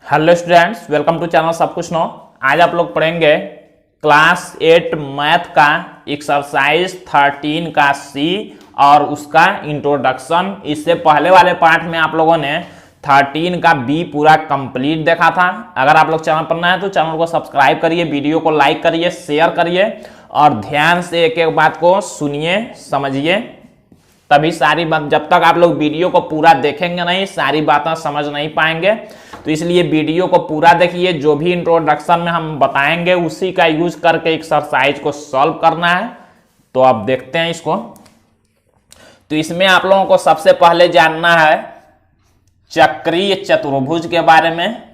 Hello students, welcome to channel सब कुछ no. आज आप लोग पढ़ेंगे क्लास 8 मैथ का एक्सरसाइज 13 का सी और उसका इंट्रोडक्शन। इससे पहले वाले पार्ट में आप लोगों ने 13 का बी पूरा कंप्लीट देखा था। अगर आप लोग चैनल पर नए हैं तो चैनल को सब्सक्राइब करिए, वीडियो को लाइक करिए, शेयर करिए और ध्यान से एक एक बात को सुनिए, समझिए। तभी सारी बात, जब तक आप लोग वीडियो को पूरा देखेंगे नहीं, सारी बातें समझ नहीं पाएंगे। तो इसलिए वीडियो को पूरा देखिए। जो भी इंट्रोडक्शन में हम बताएंगे उसी का यूज करके एक्सरसाइज को सॉल्व करना है। तो अब देखते हैं इसको। तो इसमें आप लोगों को सबसे पहले जानना है चक्रीय चतुर्भुज के बारे में।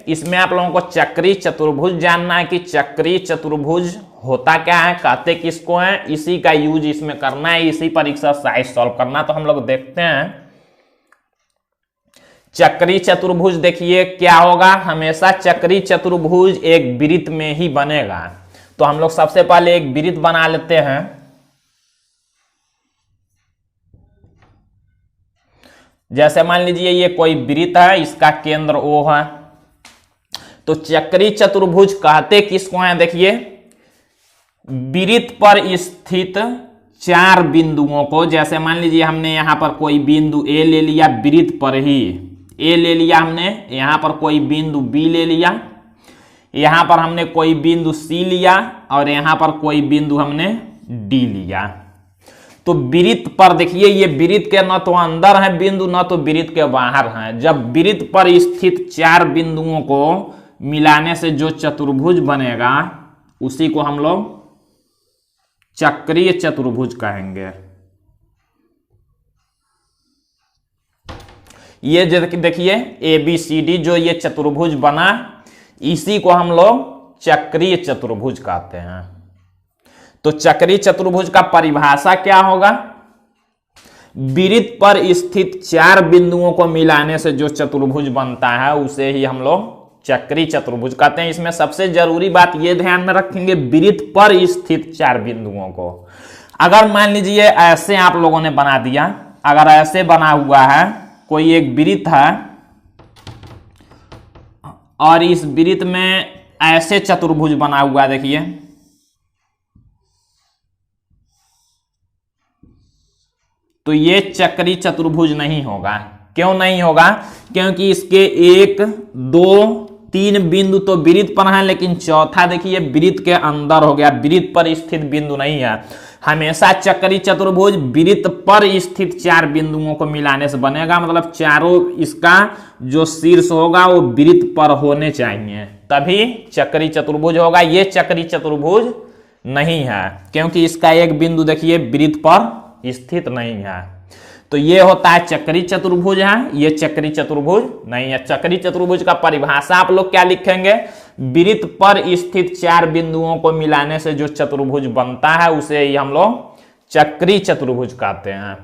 इसमें आप लोगों को चक्रीय चतुर्भुज जानना है कि चक्रीय चतुर्भुज होता क्या है, कहते किसको है, इसी का यूज इसमें करना है, इसी पर एक्सरसाइज सॉल्व करना। तो हम लोग देखते हैं चक्रीय चतुर्भुज। देखिए क्या होगा, हमेशा चक्रीय चतुर्भुज एक वृत्त में ही बनेगा। तो हम लोग सबसे पहले एक वृत्त बना लेते हैं। जैसे मान लीजिए ये कोई वृत्त है, इसका केंद्र O है। तो चक्रीय चतुर्भुज कहते किसको है, देखिए वृत्त पर स्थित चार बिंदुओं को। जैसे मान लीजिए हमने यहां पर कोई बिंदु A ले लिया, वृत्त पर ही A ले लिया हमने, यहां पर कोई बिंदु B ले लिया, यहां पर हमने कोई बिंदु C लिया और यहां पर कोई बिंदु हमने D लिया। तो वृत्त पर देखिए, ये वृत्त के न तो अंदर है बिंदु, न तो वृत्त के बाहर है। जब वृत्त पर स्थित चार बिंदुओं को मिलाने से जो चतुर्भुज बनेगा उसी को हम लोग चक्रीय चतुर्भुज कहेंगे। ये देखिए ABCD जो ये चतुर्भुज बना, इसी को हम लोग चक्रीय चतुर्भुज कहते हैं। तो चक्रीय चतुर्भुज का परिभाषा क्या होगा, वृत्त पर स्थित चार बिंदुओं को मिलाने से जो चतुर्भुज बनता है उसे ही हम लोग चक्रीय चतुर्भुज कहते हैं। इसमें सबसे जरूरी बात ये ध्यान में रखेंगे, वृत्त पर स्थित चार बिंदुओं को। अगर मान लीजिए ऐसे आप लोगों ने बना दिया, अगर ऐसे बना हुआ है, कोई एक वृत्त है और इस वृत्त में ऐसे चतुर्भुज बना हुआ है, देखिए तो ये चक्रीय चतुर्भुज नहीं होगा। क्यों नहीं होगा, क्योंकि इसके 1 2 3 बिंदु तो वृत्त पर है, लेकिन चौथा देखिए वृत्त के अंदर हो गया, वृत्त पर स्थित बिंदु नहीं है। हमेशा चक्रीय चतुर्भुज वृत्त पर स्थित चार बिंदुओं को मिलाने से बनेगा। मतलब चारों, इसका जो शीर्ष होगा वो वृत्त पर होने चाहिए, तभी चक्रीय चतुर्भुज होगा। ये चक्रीय चतुर्भुज नहीं है क्योंकि इसका एक बिंदु देखिए वृत्त पर स्थित नहीं है। तो ये होता है चक्रीय चतुर्भुज है, ये चक्रीय चतुर्भुज नहीं है। चक्रीय चतुर्भुज का परिभाषा आप लोग क्या लिखेंगे, वृत्त पर स्थित चार बिंदुओं को मिलाने से जो चतुर्भुज बनता है उसे ही हम लोग चक्रीय चतुर्भुज कहते हैं।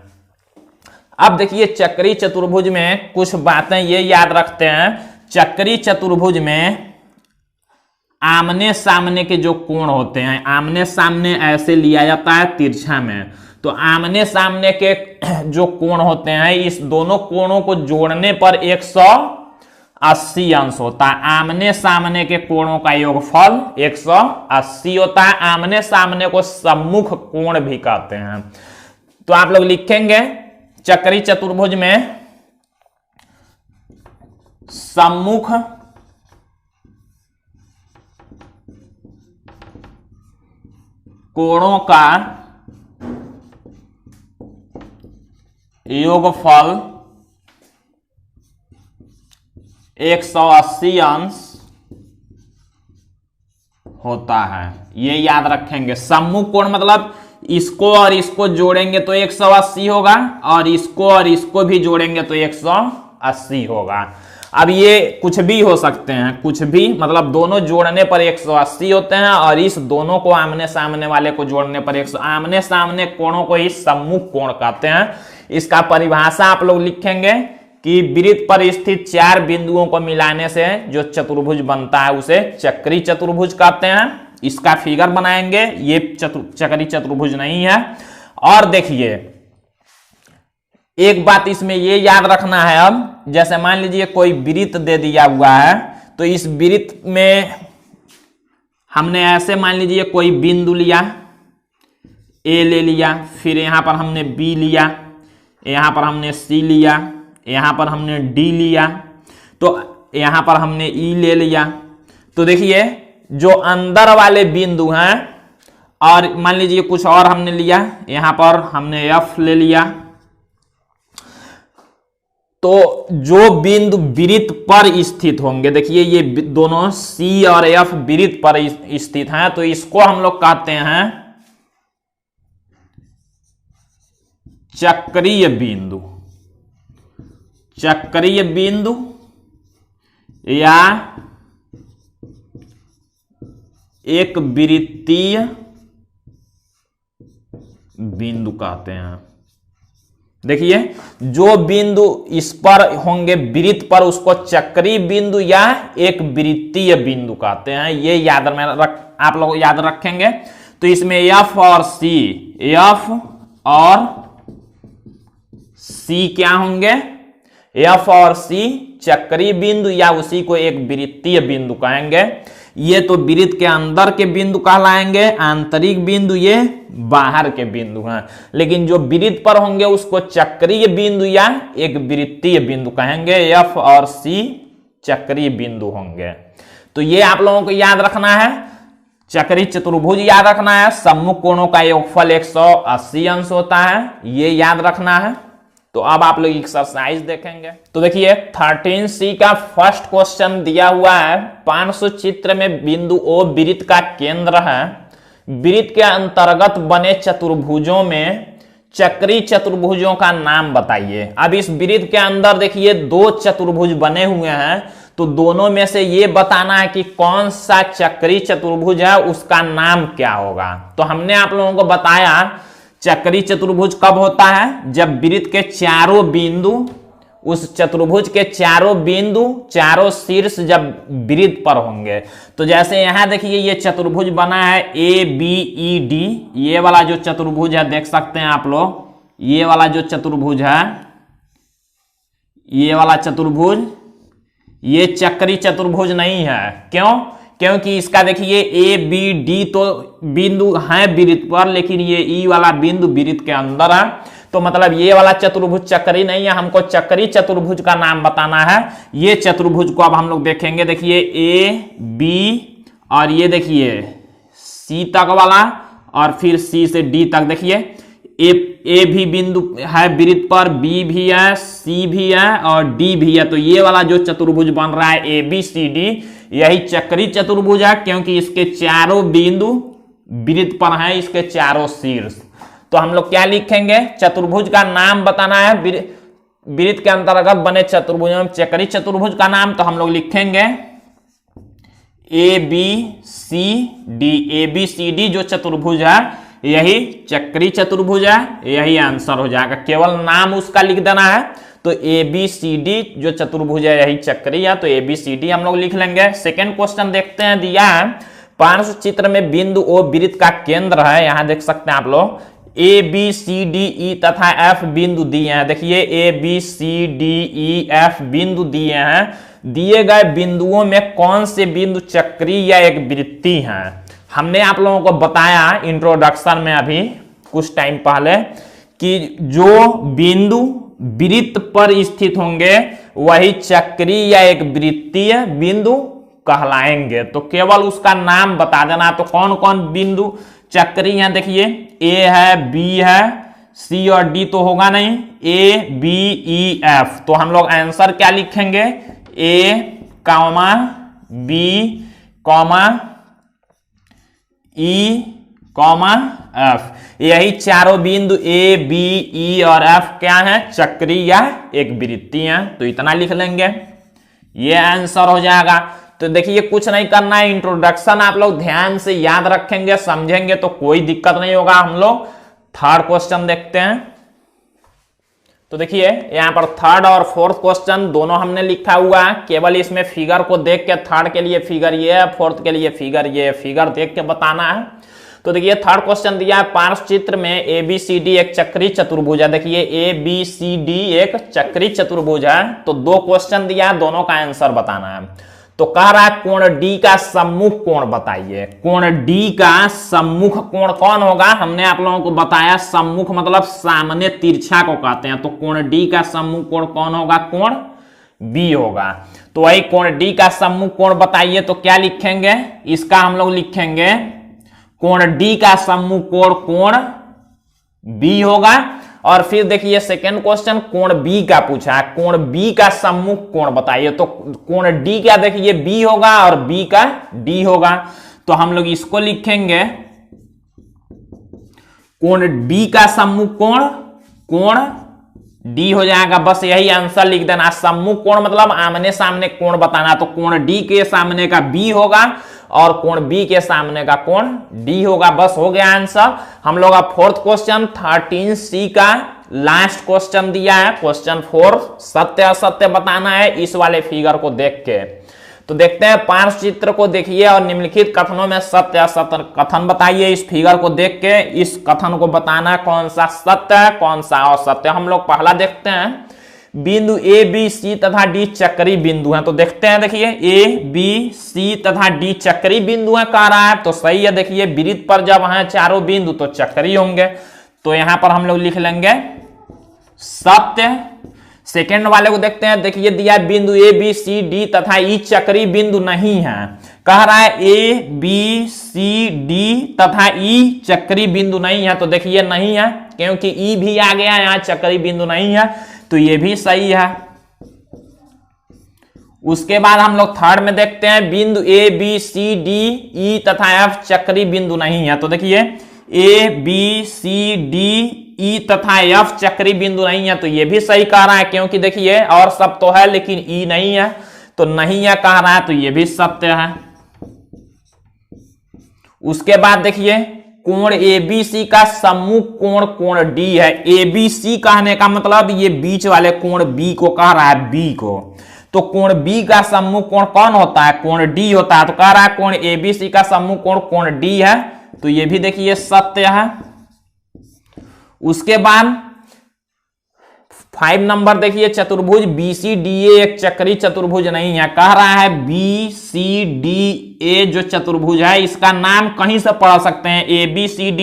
अब देखिए चक्रीय चतुर्भुज में कुछ बातें ये याद रखते हैं। चक्रीय चतुर्भुज में आमने सामने के जो कोण होते हैं, आमने सामने ऐसे लिया जाता है तिरछा में। तो आमने सामने के जो कोण होते हैं, इस दोनों कोणों को जोड़ने पर 180 अंश होता है। आमने सामने के कोणों का योगफल 180 होता है। आमने सामने को सम्मुख कोण भी कहते हैं। तो आप लोग लिखेंगे चक्रीय चतुर्भुज में सम्मुख कोणों का योगफल 180 अंश होता है। ये याद रखेंगे। सम्मुख कोण मतलब इसको और इसको जोड़ेंगे तो 180 होगा और इसको भी जोड़ेंगे तो 180 होगा। अब ये कुछ भी हो सकते हैं, कुछ भी, मतलब दोनों जोड़ने पर 180 होते हैं और इस दोनों को आमने सामने वाले को जोड़ने पर 100। आमने सामने कोणों को ही सम्मुख कोण कहते हैं। इसका परिभाषा आप लोग लिखेंगे कि वृत्त पर स्थित चार बिंदुओं को मिलाने से जो चतुर्भुज बनता है उसे चक्रीय चतुर्भुज कहते हैं। इसका फिगर बनाएंगे, ये चक्री चतुर्भुज नहीं है। और देखिए एक बात इसमें ये याद रखना है, अब जैसे मान लीजिए कोई वृत्त दे दिया हुआ है, तो इस वृत्त में हमने ऐसे मान लीजिए कोई बिंदु लिया, ए ले लिया, फिर यहां पर हमने बी लिया, यहां पर हमने सी लिया, यहां पर हमने डी लिया, तो यहां पर हमने ई ले लिया। तो देखिए जो अंदर वाले बिंदु हैं, और मान लीजिए कुछ और हमने लिया, यहां पर हमने एफ ले लिया, तो जो बिंदु वृत्त पर स्थित होंगे, देखिए ये दोनों सी और एफ वृत्त पर स्थित हैं, तो इसको हम लोग कहते हैं चक्रीय बिंदु। चक्रीय बिंदु या एक वृत्तीय बिंदु कहते हैं। देखिए जो बिंदु इस पर होंगे वृत्त पर, उसको चक्रीय बिंदु या एक वृत्तीय बिंदु कहते हैं। ये याद आप लोग याद रखेंगे। तो इसमें एफ और सी, एफ और सी क्या होंगे? एफ और सी चक्रीय बिंदु या उसी को एक वृत्तीय बिंदु कहेंगे। ये तो वृत्त के अंदर के बिंदु कहलाएंगे, आंतरिक बिंदु ये बाहर के बिंदु हैं। लेकिन जो वृत्त पर होंगे उसको चक्रीय बिंदु या एक वृत्तीय बिंदु कहेंगे। एफ और सी चक्रीय बिंदु होंगे। तो ये आप लोगों को याद रखना है। चक्रीय चतुर्भुज याद रखना है, सम्मुख कोणों का योगफल 180 अंश होता है, ये याद रखना है। तो अब आप लोग एक्सरसाइज देखेंगे। तो देखिए 13C का फर्स्ट क्वेश्चन दिया हुआ है। 500 चित्र में बिंदु O वृत्त का केंद्र है। वृत्त के अंतर्गत बने चतुर्भुजों में चक्रीय चतुर्भुजों का नाम बताइए। अब इस वृत्त के अंदर देखिए 2 चतुर्भुज बने हुए हैं, तो दोनों में से ये बताना है कि कौन सा चक्रीय चतुर्भुज है, उसका नाम क्या होगा। तो हमने आप लोगों को बताया चक्रीय चतुर्भुज कब होता है? जब वृत्त के चारों बिंदु, उस चतुर्भुज के चारों बिंदु, चारों शीर्ष जब वृत्त पर होंगे। तो जैसे यहां देखिए ये चतुर्भुज बना है ABED, ये वाला जो चतुर्भुज है देख सकते हैं आप लोग, ये वाला जो चतुर्भुज है, ये वाला चतुर्भुज ये चक्रीय चतुर्भुज नहीं है। क्यों? क्योंकि इसका देखिए ABD तो बिंदु है वृत्त पर, लेकिन ये ई वाला बिंदु वृत्त के अंदर है। तो मतलब ये वाला चतुर्भुज चक्रीय नहीं है, हमको चक्रीय चतुर्भुज का नाम बताना है। ये चतुर्भुज को अब हम लोग देखेंगे। देखिए AB और ये देखिए C तक वाला और फिर C से D तक। देखिए ए भी बिंदु है वृत्त पर, B भी है, C भी है और D भी है। तो ये वाला जो चतुर्भुज बन रहा है ABCD, यही चक्रीय चतुर्भुज है, क्योंकि इसके चारों बिंदु वृत्त पर हैं, इसके चारों शीर्ष। तो हम लोग क्या लिखेंगे? चतुर्भुज का नाम बताना है, वृत्त के अंतर्गत बने चतुर्भुजों में चक्रीय चतुर्भुज का नाम। तो हम लोग लिखेंगे ABCD। ABCD जो चतुर्भुज है यही चक्रीय चतुर्भुज है, यही आंसर हो जाएगा। केवल नाम उसका लिख देना है। तो ABCD जो चतुर्भुज है यही चक्रीय है, तो ABCD हम लोग लिख लेंगे। सेकेंड क्वेश्चन देखते हैं। दिया है 500 चित्र में बिंदु O वृत्त का केंद्र है। यहां देख सकते हैं आप लोग ABCDE तथा F बिंदु दिए हैं। देखिए ABCDEF बिंदु दिए हैं। दिए गए बिंदुओं में कौन से बिंदु चक्रीय या एक वृत्तीय हैं? हमने आप लोगों को बताया इंट्रोडक्शन में अभी कुछ टाइम पहले कि जो बिंदु वृत्त पर स्थित होंगे वही चक्रीय या एक वृत्तीय बिंदु कहलाएंगे। तो केवल उसका नाम बता देना। तो कौन कौन बिंदु चक्रीय हैं? देखिए A है, B है, C और D तो होगा नहीं, ABEF। तो हम लोग आंसर क्या लिखेंगे? A, B, E, F। यही चारों बिंदु A, B, E और F क्या है? चक्रीय या एक वृत्तीय है। तो इतना लिख लेंगे, ये आंसर हो जाएगा। तो देखिए कुछ नहीं करना है, इंट्रोडक्शन आप लोग ध्यान से याद रखेंगे, समझेंगे तो कोई दिक्कत नहीं होगा। हम लोग थर्ड क्वेश्चन देखते हैं। तो देखिए यहाँ पर थर्ड और फोर्थ क्वेश्चन दोनों हमने लिखा हुआ है, केवल इसमें फिगर को देख के थर्ड के लिए फिगर ये है, फोर्थ के लिए फिगर ये, फिगर देख के बताना है। तो देखिए थर्ड क्वेश्चन दिया है, पार्श्व चित्र में ABCD एक चक्री चतुर्भुज है। देखिए ABCD एक चक्री चतुर्भुज है, तो दो क्वेश्चन दिया है, दोनों का आंसर बताना है। तो कह रहा है कोण D का सम्मुख कोण बताइए। कोण D का सम्मुख कोण कौन होगा? हमने आप लोगों को बताया सम्मुख मतलब सामने तिरछा को कहते हैं। तो कोण D का सम्मुख कोण कौन होगा? कोण B होगा। तो वही कोण D का सम्मुख कोण बताइए, तो क्या लिखेंगे? इसका हम लोग लिखेंगे कोण D का सम्मुख कोण कोण B होगा। और फिर देखिए सेकेंड क्वेश्चन कोण B का पूछा है, कोण B का सम्मुख कोण बताइए। तो कोण D का देखिए B होगा और B का D होगा, तो हम लोग इसको लिखेंगे कोण B का सम्मुख कोण कोण D हो जाएगा। बस यही आंसर लिख देना। सम्मुख कोण मतलब आमने सामने कोण बताना, तो कोण D के सामने का B होगा और कोण B के सामने का कोण D होगा। बस हो गया आंसर। हम लोग अब फोर्थ क्वेश्चन 13C का लास्ट क्वेश्चन दिया है, क्वेश्चन 4 सत्य असत्य बताना है इस वाले फिगर को देख के। तो देखते हैं, पार्श्व चित्र को देखिए और निम्नलिखित कथनों में सत्य असत्य कथन बताइए। इस फिगर को देख के इस कथन को बताना कौन सा सत्य है कौन सा असत्य। हम लोग पहला देखते हैं, बिंदु A B C तथा D चक्री बिंदु हैं। तो देखते हैं, देखिए A B C तथा D चक्री बिंदु है कह रहा है, तो सही है। देखिए वृत्त पर जब है चारों बिंदु तो चक्री होंगे, तो यहां पर हम लोग लिख लेंगे सत्य। सेकेंड वाले को देखते हैं, देखिए दिया बिंदु A B C D तथा E चक्री बिंदु नहीं है। कह रहा है A B C D तथा E चक्री बिंदु नहीं है, तो देखिए नहीं है क्योंकि E भी आ गया, यहाँ चक्री बिंदु नहीं है, तो ये भी सही है। उसके बाद हम लोग थर्ड में देखते हैं, बिंदु A B C D E तथा F चक्री बिंदु नहीं है। तो देखिए A B C D E तथा F चक्री बिंदु नहीं है, तो ये भी सही कह रहा है क्योंकि देखिए और सब तो है लेकिन E नहीं है, तो नहीं है कह रहा है, तो ये भी सत्य है। उसके बाद देखिए कोण ABC का सम्मुख कोण कोण D है। ABC कहने का मतलब ये बीच वाले कोण B को कह रहा है, B को। तो कोण B का सम्मुख कोण कौन होता है? कोण D होता है। तो कह रहा है कोण ABC का सम्मुख कोण कोण D है, तो ये भी देखिए सत्य है। उसके बाद 5 नंबर देखिए, चतुर्भुज BCDA एक चक्री चतुर्भुज नहीं है। कह रहा है BCDA जो चतुर्भुज है इसका नाम कहीं से पढ़ सकते हैं, ABCD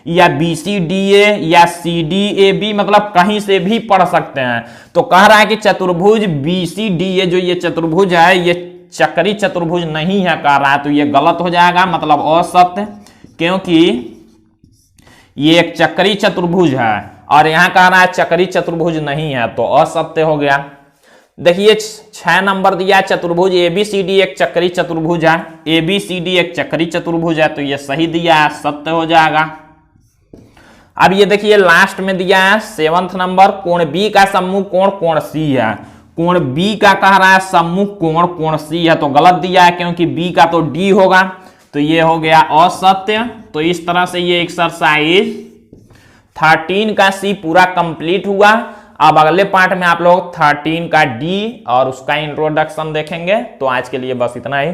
या BCDA या CDAB, मतलब कहीं से भी पढ़ सकते हैं। तो कह रहा है कि चतुर्भुज BCDA जो ये चतुर्भुज है ये चक्री चतुर्भुज नहीं है कह रहा है, तो ये गलत हो जाएगा, मतलब असत्य, क्योंकि ये एक चक्री चतुर्भुज है और यहां कह रहा है चक्री चतुर्भुज नहीं है, तो असत्य हो गया। देखिए 6 नंबर दिया, चतुर्भुज ABCD एक चक्री चतुर्भुज है। ABCD एक चक्री चतुर्भुज है, तो ये सही दिया है, सत्य हो जाएगा। अब ये देखिए लास्ट में दिया है 7th नंबर, कोण B का सम्मुख कोण कोण C है। कोण B का कह रहा है सम्मुख कोण कोण C है, तो गलत दिया है क्योंकि B का तो D होगा, तो ये हो गया असत्य। तो इस तरह से ये एक्सरसाइज 13 का C पूरा कंप्लीट हुआ। अब अगले पार्ट में आप लोग 13 का D और उसका इंट्रोडक्शन देखेंगे। तो आज के लिए बस इतना ही।